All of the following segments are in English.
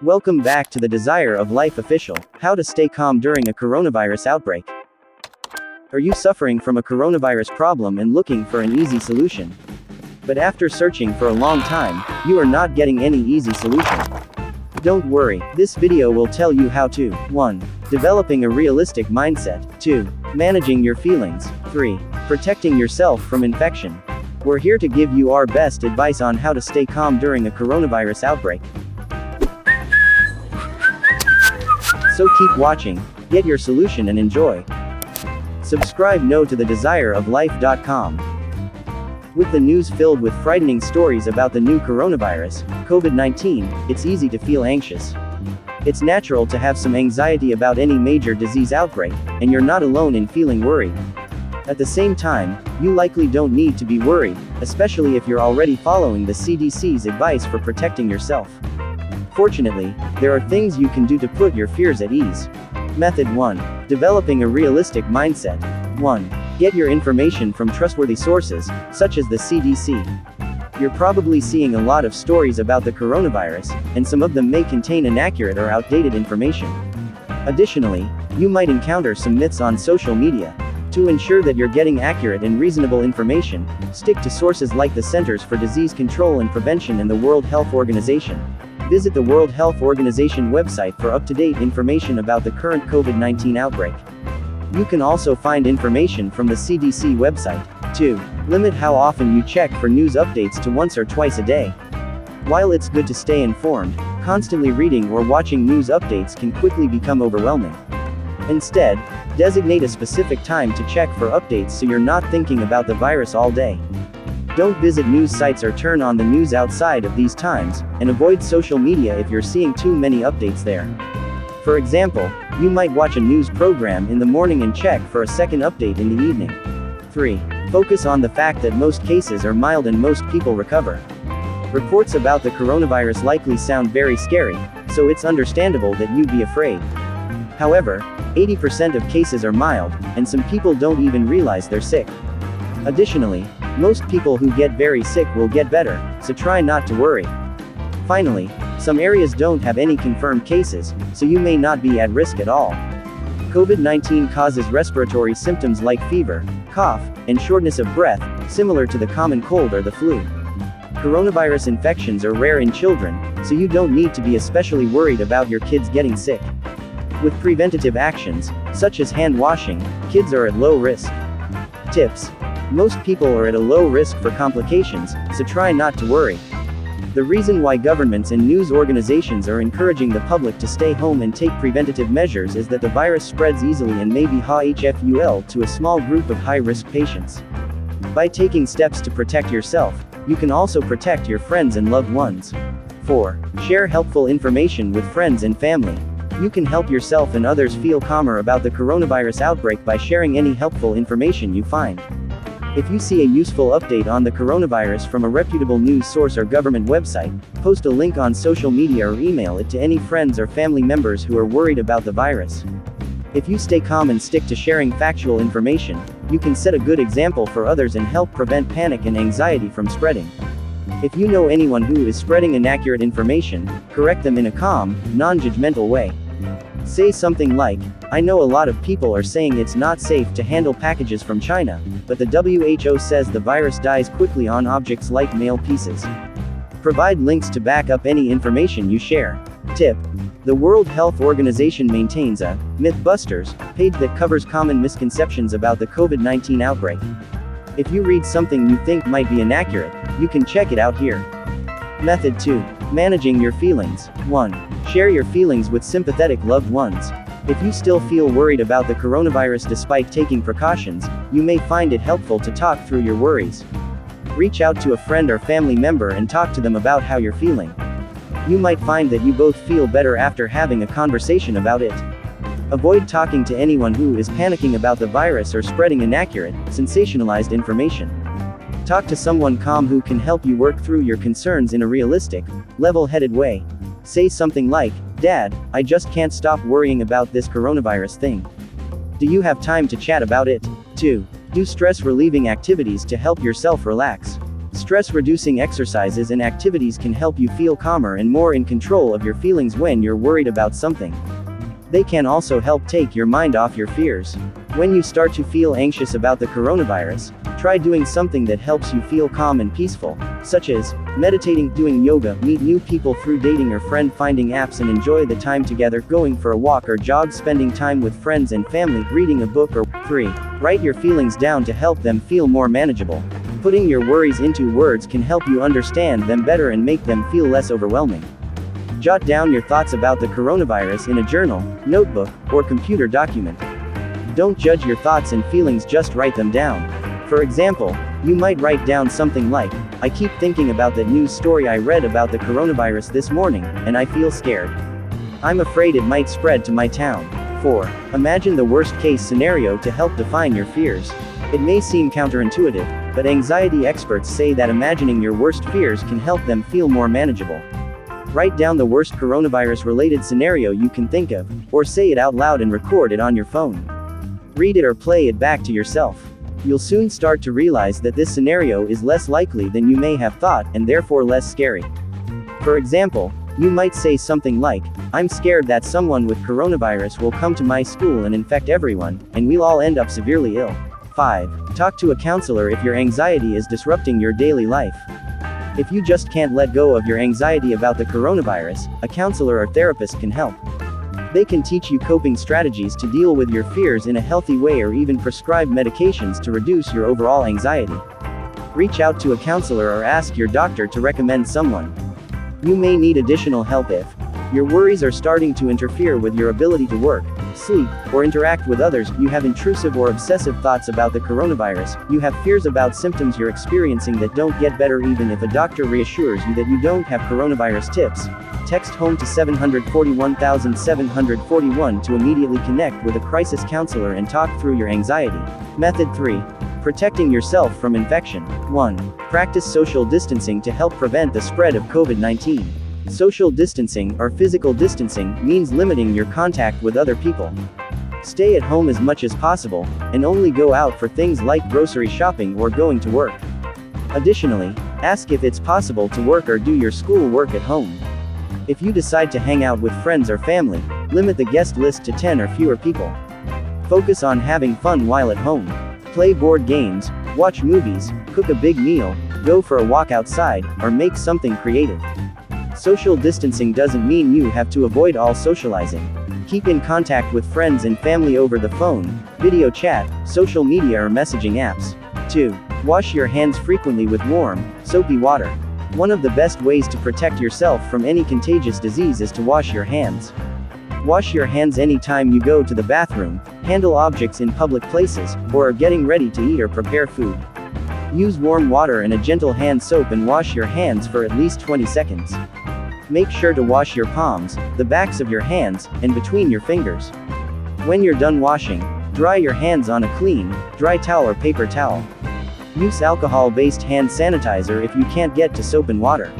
Welcome back to the Desire of Life official, how to stay calm during a coronavirus outbreak. Are you suffering from a coronavirus problem and looking for an easy solution? But after searching for a long time, you are not getting any easy solution. Don't worry, this video will tell you how to 1. Developing a realistic mindset. 2. Managing your feelings. 3. Protecting yourself from infection. We're here to give you our best advice on how to stay calm during a coronavirus outbreak. So keep watching, get your solution and enjoy. Subscribe now to thedesireoflife.com. With the news filled with frightening stories about the new coronavirus, Covid-19, it's easy to feel anxious. It's natural to have some anxiety about any major disease outbreak, and you're not alone in feeling worried. At the same time, you likely don't need to be worried, especially if you're already following the CDC's advice for protecting yourself. Fortunately, there are things you can do to put your fears at ease. Method 1. Developing a realistic mindset. 1. Get your information from trustworthy sources, such as the CDC. You're probably seeing a lot of stories about the coronavirus, and some of them may contain inaccurate or outdated information. Additionally, you might encounter some myths on social media. To ensure that you're getting accurate and reasonable information, stick to sources like the Centers for Disease Control and Prevention and the World Health Organization. Visit the World Health Organization website for up-to-date information about the current COVID-19 outbreak. You can also find information from the CDC website. 2. Limit how often you check for news updates to once or twice a day. While it's good to stay informed, constantly reading or watching news updates can quickly become overwhelming. Instead, designate a specific time to check for updates so you're not thinking about the virus all day. Don't visit news sites or turn on the news outside of these times, and avoid social media if you're seeing too many updates there. For example, you might watch a news program in the morning and check for a second update in the evening. 3. Focus on the fact that most cases are mild and most people recover. Reports about the coronavirus likely sound very scary, so it's understandable that you'd be afraid. However, 80% of cases are mild, and some people don't even realize they're sick. Additionally, most people who get very sick will get better, so try not to worry. Finally, some areas don't have any confirmed cases, so you may not be at risk at all. COVID-19 causes respiratory symptoms like fever, cough, and shortness of breath, similar to the common cold or the flu. Coronavirus infections are rare in children, so you don't need to be especially worried about your kids getting sick. With preventative actions, such as hand washing, kids are at low risk. Tips. Most people are at a low risk for complications, so try not to worry. The reason why governments and news organizations are encouraging the public to stay home and take preventative measures is that the virus spreads easily and may be harmful to a small group of high-risk patients. By taking steps to protect yourself, you can also protect your friends and loved ones. 4. Share helpful information with friends and family. You can help yourself and others feel calmer about the coronavirus outbreak by sharing any helpful information you find. If you see a useful update on the coronavirus from a reputable news source or government website, post a link on social media or email it to any friends or family members who are worried about the virus. If you stay calm and stick to sharing factual information, you can set a good example for others and help prevent panic and anxiety from spreading. If you know anyone who is spreading inaccurate information, correct them in a calm, non-judgmental way. Say something like, "I know a lot of people are saying it's not safe to handle packages from China, but the WHO says the virus dies quickly on objects like mail pieces." Provide links to back up any information you share. Tip. The World Health Organization maintains a Mythbusters page that covers common misconceptions about the COVID-19 outbreak. If you read something you think might be inaccurate, you can check it out here. Method 2. Managing your feelings. 1. Share your feelings with sympathetic loved ones. If you still feel worried about the coronavirus despite taking precautions, you may find it helpful to talk through your worries. Reach out to a friend or family member and talk to them about how you're feeling. You might find that you both feel better after having a conversation about it. Avoid talking to anyone who is panicking about the virus or spreading inaccurate, sensationalized information. Talk to someone calm who can help you work through your concerns in a realistic, level-headed way. Say something like, "Dad, I just can't stop worrying about this coronavirus thing. Do you have time to chat about it?" 2. Do stress-relieving activities to help yourself relax. Stress-reducing exercises and activities can help you feel calmer and more in control of your feelings when you're worried about something. They can also help take your mind off your fears. When you start to feel anxious about the coronavirus, try doing something that helps you feel calm and peaceful, such as meditating, doing yoga, meet new people through dating or friend finding apps and enjoy the time together, going for a walk or jog, spending time with friends and family, reading a book or 3. Write your feelings down to help them feel more manageable. Putting your worries into words can help you understand them better and make them feel less overwhelming. Jot down your thoughts about the coronavirus in a journal, notebook, or computer document. Don't judge your thoughts and feelings, just write them down. For example, you might write down something like, "I keep thinking about that news story I read about the coronavirus this morning, and I feel scared. I'm afraid it might spread to my town." 4. Imagine the worst-case scenario to help define your fears. It may seem counterintuitive, but anxiety experts say that imagining your worst fears can help them feel more manageable. Write down the worst coronavirus-related scenario you can think of, or say it out loud and record it on your phone. Read it or play it back to yourself. You'll soon start to realize that this scenario is less likely than you may have thought, and therefore less scary. For example, you might say something like, "I'm scared that someone with coronavirus will come to my school and infect everyone, and we'll all end up severely ill." 5. Talk to a counselor if your anxiety is disrupting your daily life. If you just can't let go of your anxiety about the coronavirus, a counselor or therapist can help. They can teach you coping strategies to deal with your fears in a healthy way, or even prescribe medications to reduce your overall anxiety. Reach out to a counselor or ask your doctor to recommend someone. You may need additional help if your worries are starting to interfere with your ability to work, sleep, or interact with others. You have intrusive or obsessive thoughts about the coronavirus. You have fears about symptoms you're experiencing that don't get better even if a doctor reassures you that you don't have coronavirus. Tips. Text HOME to 741,741 to immediately connect with a crisis counselor and talk through your anxiety. Method 3. Protecting yourself from infection. 1. Practice social distancing to help prevent the spread of COVID-19. Social distancing, or physical distancing, means limiting your contact with other people. Stay at home as much as possible, and only go out for things like grocery shopping or going to work. Additionally, ask if it's possible to work or do your school work at home. If you decide to hang out with friends or family, limit the guest list to 10 or fewer people. Focus on having fun while at home. Play board games, watch movies, cook a big meal, go for a walk outside, or make something creative. Social distancing doesn't mean you have to avoid all socializing. Keep in contact with friends and family over the phone, video chat, social media, or messaging apps. 2. Wash your hands frequently with warm, soapy water. One of the best ways to protect yourself from any contagious disease is to wash your hands. Wash your hands anytime you go to the bathroom, handle objects in public places, or are getting ready to eat or prepare food. Use warm water and a gentle hand soap and wash your hands for at least 20 seconds. Make sure to wash your palms, the backs of your hands, and between your fingers. When you're done washing, dry your hands on a clean, dry towel or paper towel. Use alcohol-based hand sanitizer if you can't get to soap and water.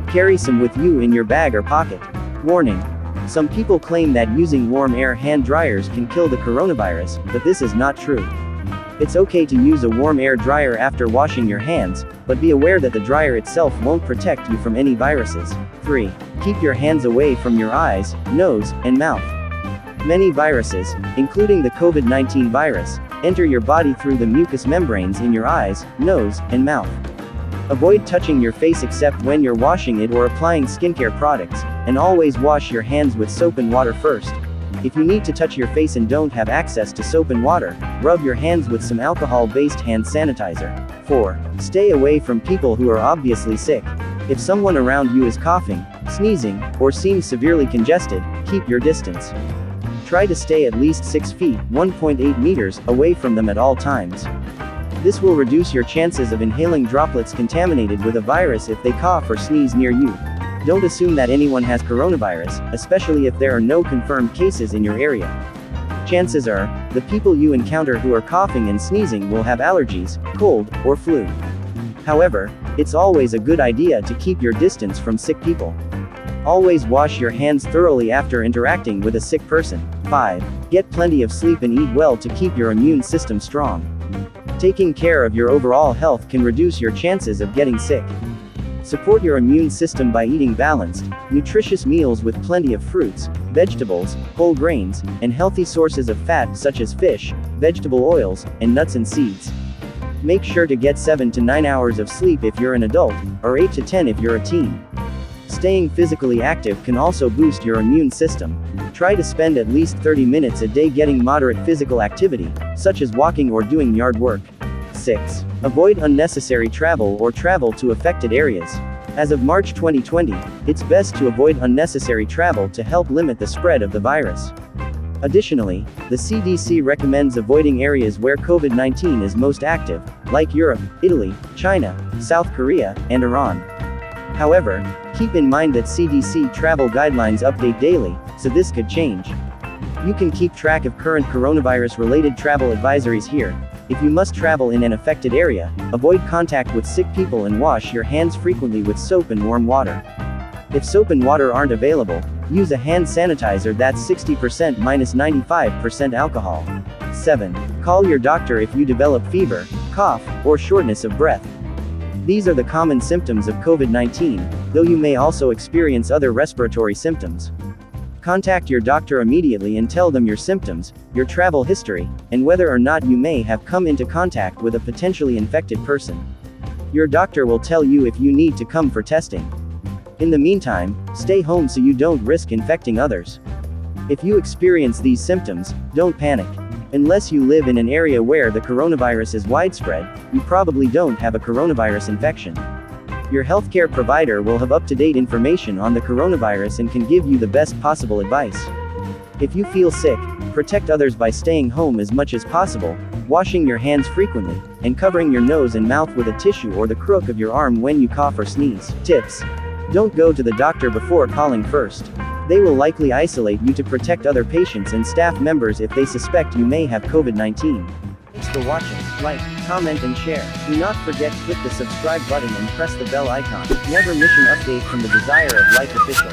Carry some with you in your bag or pocket. Warning. Some people claim that using warm air hand dryers can kill the coronavirus, but this is not true. It's okay to use a warm air dryer after washing your hands, but be aware that the dryer itself won't protect you from any viruses. 3. Keep your hands away from your eyes, nose, and mouth. Many viruses, including the COVID-19 virus, enter your body through the mucous membranes in your eyes, nose, and mouth. Avoid touching your face except when you're washing it or applying skincare products, and always wash your hands with soap and water first. If you need to touch your face and don't have access to soap and water, rub your hands with some alcohol-based hand sanitizer. 4. Stay away from people who are obviously sick. If someone around you is coughing, sneezing, or seems severely congested, keep your distance. Try to stay at least 6 feet, 1.8 meters, away from them at all times. This will reduce your chances of inhaling droplets contaminated with a virus if they cough or sneeze near you. Don't assume that anyone has coronavirus, especially if there are no confirmed cases in your area. Chances are, the people you encounter who are coughing and sneezing will have allergies, cold, or flu. However, it's always a good idea to keep your distance from sick people. Always wash your hands thoroughly after interacting with a sick person. 5. Get plenty of sleep and eat well to keep your immune system strong. Taking care of your overall health can reduce your chances of getting sick. Support your immune system by eating balanced, nutritious meals with plenty of fruits, vegetables, whole grains, and healthy sources of fat such as fish, vegetable oils, and nuts and seeds. Make sure to get 7 to 9 hours of sleep if you're an adult, or 8 to 10 if you're a teen. Staying physically active can also boost your immune system. Try to spend at least 30 minutes a day getting moderate physical activity, such as walking or doing yard work. 6. Avoid unnecessary travel or travel to affected areas. As of March 2020, it's best to avoid unnecessary travel to help limit the spread of the virus. Additionally, the CDC recommends avoiding areas where COVID-19 is most active, like Europe, Italy, China, South Korea, and Iran. However, keep in mind that CDC travel guidelines update daily, so this could change. You can keep track of current coronavirus-related travel advisories here. If you must travel in an affected area, avoid contact with sick people and wash your hands frequently with soap and warm water. If soap and water aren't available, use a hand sanitizer that's 60% minus 95% alcohol. 7. Call your doctor if you develop fever, cough, or shortness of breath. These are the common symptoms of COVID-19, though you may also experience other respiratory symptoms. Contact your doctor immediately and tell them your symptoms, your travel history, and whether or not you may have come into contact with a potentially infected person. Your doctor will tell you if you need to come for testing. In the meantime, stay home so you don't risk infecting others. If you experience these symptoms, don't panic. Unless you live in an area where the coronavirus is widespread, you probably don't have a coronavirus infection. Your healthcare provider will have up-to-date information on the coronavirus and can give you the best possible advice. If you feel sick, protect others by staying home as much as possible, washing your hands frequently, and covering your nose and mouth with a tissue or the crook of your arm when you cough or sneeze. Tips: don't go to the doctor before calling first. They will likely isolate you to protect other patients and staff members if they suspect you may have COVID-19. Thanks for watching. Like, comment and share. Do not forget to click the subscribe button and press the bell icon. Never miss an update from the Desire of Life official.